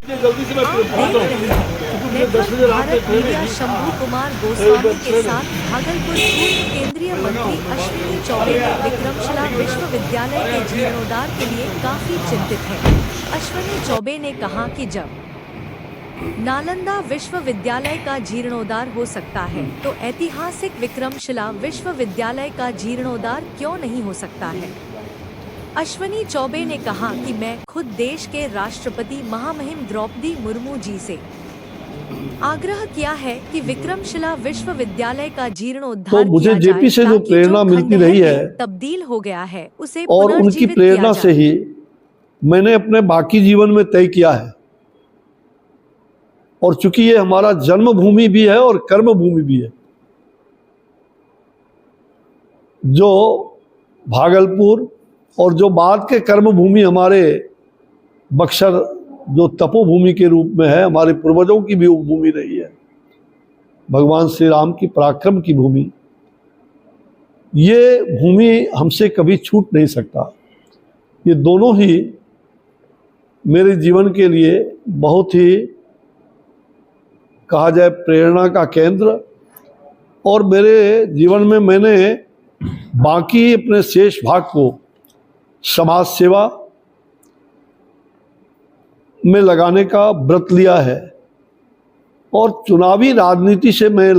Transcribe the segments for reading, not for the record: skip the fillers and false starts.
जल्दी से मैं पहुंच रहा हूं। भारत मीडिया शंभू कुमार गोस्वामी के साथ भागलपुर पूर्व केंद्रीय मंत्री अश्विनी चौबे ने विक्रमशिला विश्वविद्यालय के जीर्णोद्धार के लिए काफी चिंतित है। अश्विनी चौबे ने कहा कि जब नालंदा विश्वविद्यालय का जीर्णोद्धार हो सकता है तो ऐतिहासिक विक्रमशिला विश्वविद्यालय का जीर्णोद्धार क्यों नहीं हो सकता है। अश्विनी चौबे ने कहा कि मैं खुद देश के राष्ट्रपति महामहिम द्रौपदी मुर्मू जी से आग्रह किया है कि विक्रमशिला विश्वविद्यालय का जीर्णोद्धार तो मुझे किया जेपी से जाए जो ताकि प्रेरणा मिलती खंडहर रही में है तब्दील हो गया है उसे और उनकी पुनर्जीवित प्रेरणा किया से जाए। ही मैंने अपने बाकी जीवन में तय किया है। और चूंकि ये हमारा जन्मभूमि भी है और कर्मभूमि भी है, जो भागलपुर और जो बाद के कर्मभूमि हमारे बक्सर जो तपोभूमि के रूप में है, हमारे पूर्वजों की भी भूमि रही है, भगवान श्री राम की पराक्रम की भूमि, ये भूमि हमसे कभी छूट नहीं सकता। ये दोनों ही मेरे जीवन के लिए बहुत ही कहा जाए प्रेरणा का केंद्र, और मेरे जीवन में मैंने बाकी अपने शेष भाग को समाज सेवा में लगाने का व्रत लिया है और चुनावी राजनीति से मैं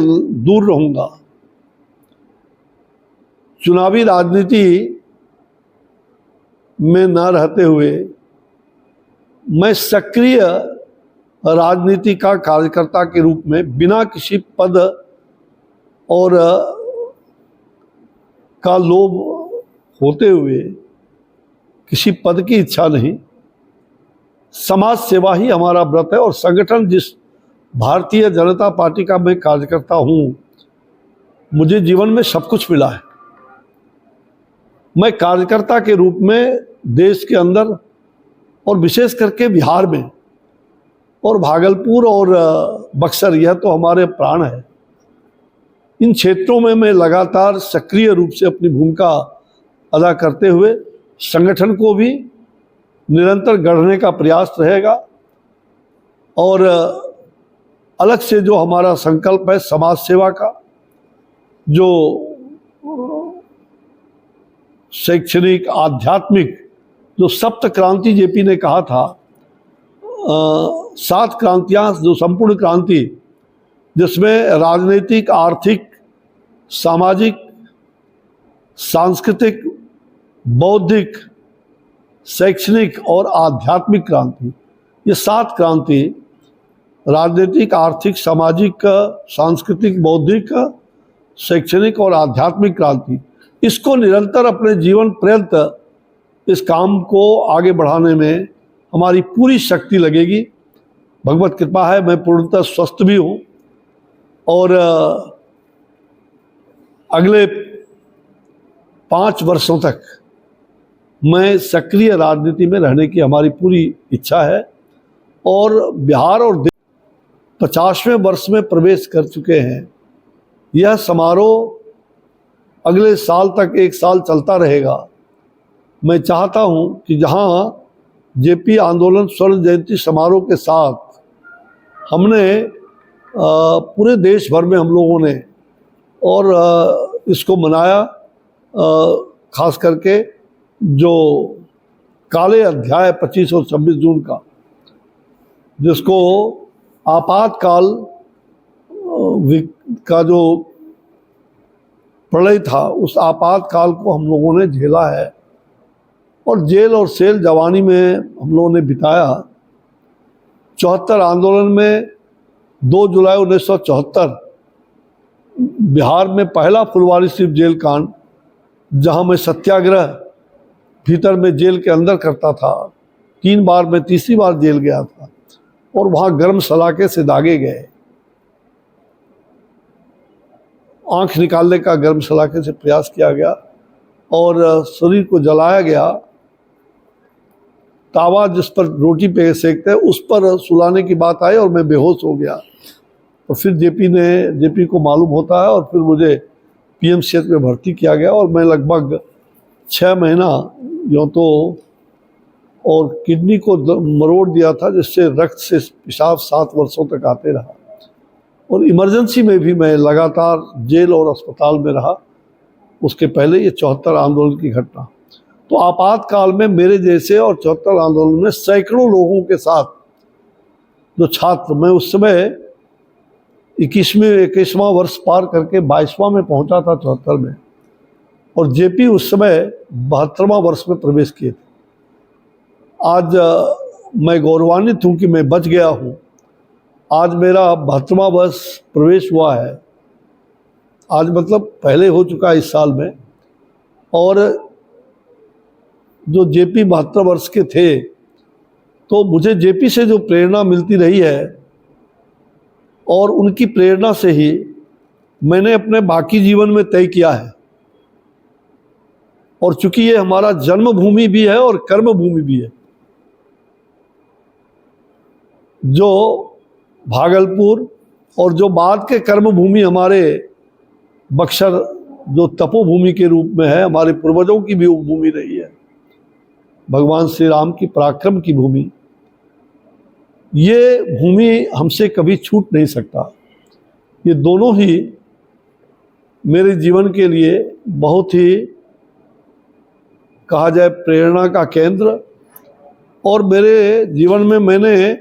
दूर रहूंगा। चुनावी राजनीति में न रहते हुए मैं सक्रिय राजनीति का कार्यकर्ता के रूप में बिना किसी पद और का लोभ होते हुए, किसी पद की इच्छा नहीं, समाज सेवा ही हमारा व्रत है। और संगठन जिस भारतीय जनता पार्टी का मैं कार्यकर्ता हूं, मुझे जीवन में सब कुछ मिला है। मैं कार्यकर्ता के रूप में देश के अंदर और विशेष करके बिहार में और भागलपुर और बक्सर, यह तो हमारे प्राण है, इन क्षेत्रों में मैं लगातार सक्रिय रूप से अपनी भूमिका अदा करते हुए संगठन को भी निरंतर गढ़ने का प्रयास रहेगा। और अलग से जो हमारा संकल्प है समाज सेवा का, जो शैक्षणिक आध्यात्मिक, जो सप्त क्रांति जेपी ने कहा था, 7 क्रांतियां, जो संपूर्ण क्रांति, जिसमें राजनीतिक, आर्थिक, सामाजिक, सांस्कृतिक, बौद्धिक, शैक्षणिक और आध्यात्मिक क्रांति, ये 7 क्रांति, राजनीतिक, आर्थिक, सामाजिक, सांस्कृतिक, बौद्धिक, शैक्षणिक और आध्यात्मिक क्रांति, इसको निरंतर अपने जीवन पर्यंत इस काम को आगे बढ़ाने में हमारी पूरी शक्ति लगेगी। भगवत कृपा है, मैं पूर्णतः स्वस्थ भी हूँ और अगले 5 वर्षों तक मैं सक्रिय राजनीति में रहने की हमारी पूरी इच्छा है। और बिहार और 50वें वर्ष में प्रवेश कर चुके हैं। यह समारोह अगले साल तक 1 साल चलता रहेगा। मैं चाहता हूं कि जहां जेपी आंदोलन स्वर्ण जयंती समारोह के साथ हमने पूरे देश भर में हम लोगों ने और इसको मनाया, खास करके जो काले अध्याय 25 और 26 जून का, जिसको आपातकाल का जो प्रलय था, उस आपातकाल को हम लोगों ने झेला है और जेल और सेल जवानी में हम लोगों ने बिताया। 74 आंदोलन में 2 जुलाई 1974 बिहार में पहला फुलवारीशरीफ जेल कांड, जहां मैं सत्याग्रह भीतर में जेल के अंदर करता था, 3 बार, मैं तीसरी बार जेल गया था और वहां गर्म सलाखे से दागे गए, आंख निकालने का गर्म सलाखे से प्रयास किया गया और शरीर को जलाया गया। तावा जिस पर रोटी पे सेकते हैं उस पर सुलाने की बात आई और मैं बेहोश हो गया। और फिर जेपी को मालूम होता है और फिर मुझे पीएमसीएच में भर्ती किया गया और मैं लगभग 6 महीना यूँ तो और किडनी को मरोड़ दिया था, जिससे रक्त से पेशाब 7 वर्षों तक आते रहा। और इमरजेंसी में भी मैं लगातार जेल और अस्पताल में रहा। उसके पहले ये 74 आंदोलन की घटना। तो आपातकाल में मेरे जैसे और 74 आंदोलन में सैकड़ों लोगों के साथ जो छात्र, मैं उस समय 21वां वर्ष पार करके 22वां में पहुंचा था 74 में, और जेपी उस समय 72वां वर्ष में प्रवेश किए थे। आज मैं गौरवान्वित हूँ कि मैं बच गया हूँ। आज मेरा 72वां वर्ष प्रवेश हुआ है, आज मतलब पहले हो चुका है इस साल में। और जो जेपी 72 वर्ष के थे, तो मुझे जेपी से जो प्रेरणा मिलती रही है, और उनकी प्रेरणा से ही मैंने अपने बाकी जीवन में तय किया है। और चूंकि ये हमारा जन्मभूमि भी है और कर्मभूमि भी है, जो भागलपुर और जो बाद के कर्मभूमि हमारे बक्सर, जो तपोभूमि के रूप में है, हमारे पूर्वजों की भी भूमि रही है, भगवान श्री राम की पराक्रम की भूमि, ये भूमि हमसे कभी छूट नहीं सकता। ये दोनों ही मेरे जीवन के लिए बहुत ही, कहा जाए, प्रेरणा का केंद्र। और मेरे जीवन में मैंने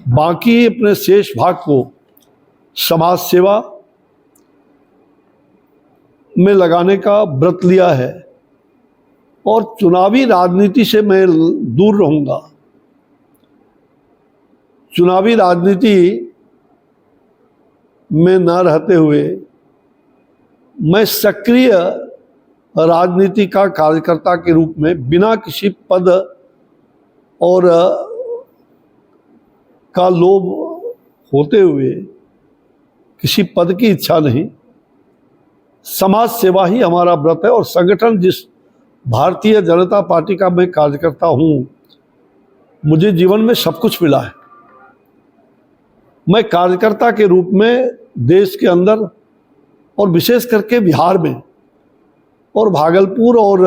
बाकी अपने शेष भाग को समाज सेवा में लगाने का व्रत लिया है, और चुनावी राजनीति से मैं दूर रहूंगा। चुनावी राजनीति में न रहते हुए मैं सक्रिय राजनीति का कार्यकर्ता के रूप में, बिना किसी पद और का लोभ होते हुए, किसी पद की इच्छा नहीं, समाज सेवा ही हमारा व्रत है। और संगठन, जिस भारतीय जनता पार्टी का मैं कार्यकर्ता हूँ, मुझे जीवन में सब कुछ मिला है। मैं कार्यकर्ता के रूप में देश के अंदर और विशेष करके बिहार में और भागलपुर और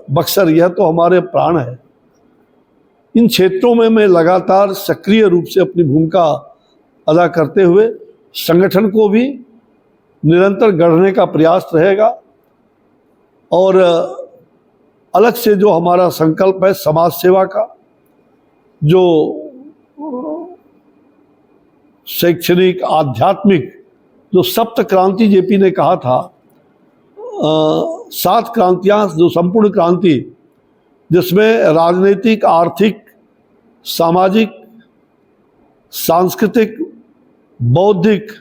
बक्सर, यह तो हमारे प्राण है, इन क्षेत्रों में मैं लगातार सक्रिय रूप से अपनी भूमिका अदा करते हुए संगठन को भी निरंतर गढ़ने का प्रयास रहेगा। और अलग से जो हमारा संकल्प है समाज सेवा का, जो शैक्षणिक, आध्यात्मिक, जो सप्त क्रांति जेपी ने कहा था, 7 क्रांतियां, जो संपूर्ण क्रांति, जिसमें राजनीतिक, आर्थिक, सामाजिक, सांस्कृतिक, बौद्धिक,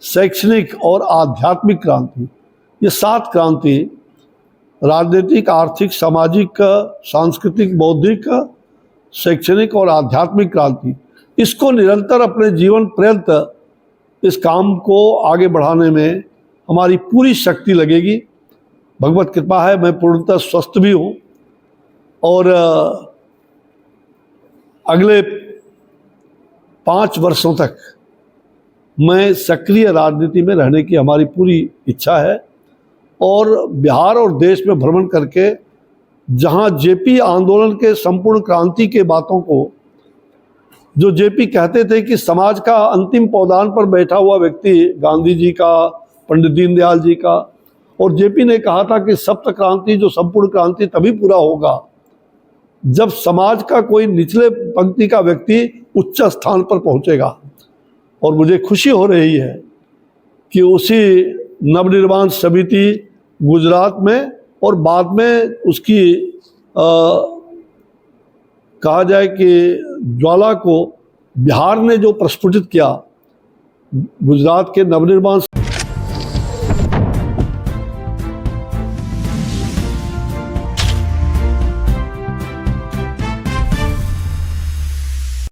शैक्षणिक और आध्यात्मिक क्रांति, ये 7 क्रांति, राजनीतिक, आर्थिक, सामाजिक, सांस्कृतिक, बौद्धिक, शैक्षणिक और आध्यात्मिक क्रांति, इसको निरंतर अपने जीवन पर्यंत इस काम को आगे बढ़ाने में हमारी पूरी शक्ति लगेगी। भगवत कृपा है, मैं पूर्णतः स्वस्थ भी हूँ, और अगले 5 वर्षों तक मैं सक्रिय राजनीति में रहने की हमारी पूरी इच्छा है। और बिहार और देश में भ्रमण करके, जहां जेपी आंदोलन के संपूर्ण क्रांति के बातों को, जो जेपी कहते थे कि समाज का अंतिम पौधान पर बैठा हुआ व्यक्ति गांधी जी का, पंडित दीनदयाल जी का, और जेपी ने कहा था कि सप्त क्रांति, जो संपूर्ण क्रांति, तभी पूरा होगा जब समाज का कोई निचले पंक्ति का व्यक्ति उच्च स्थान पर पहुंचेगा। और मुझे खुशी हो रही है कि उसी नवनिर्माण समिति गुजरात में और बाद में उसकी कहा जाए कि ज्वाला को बिहार ने जो प्रस्फुटित किया, गुजरात के नवनिर्माण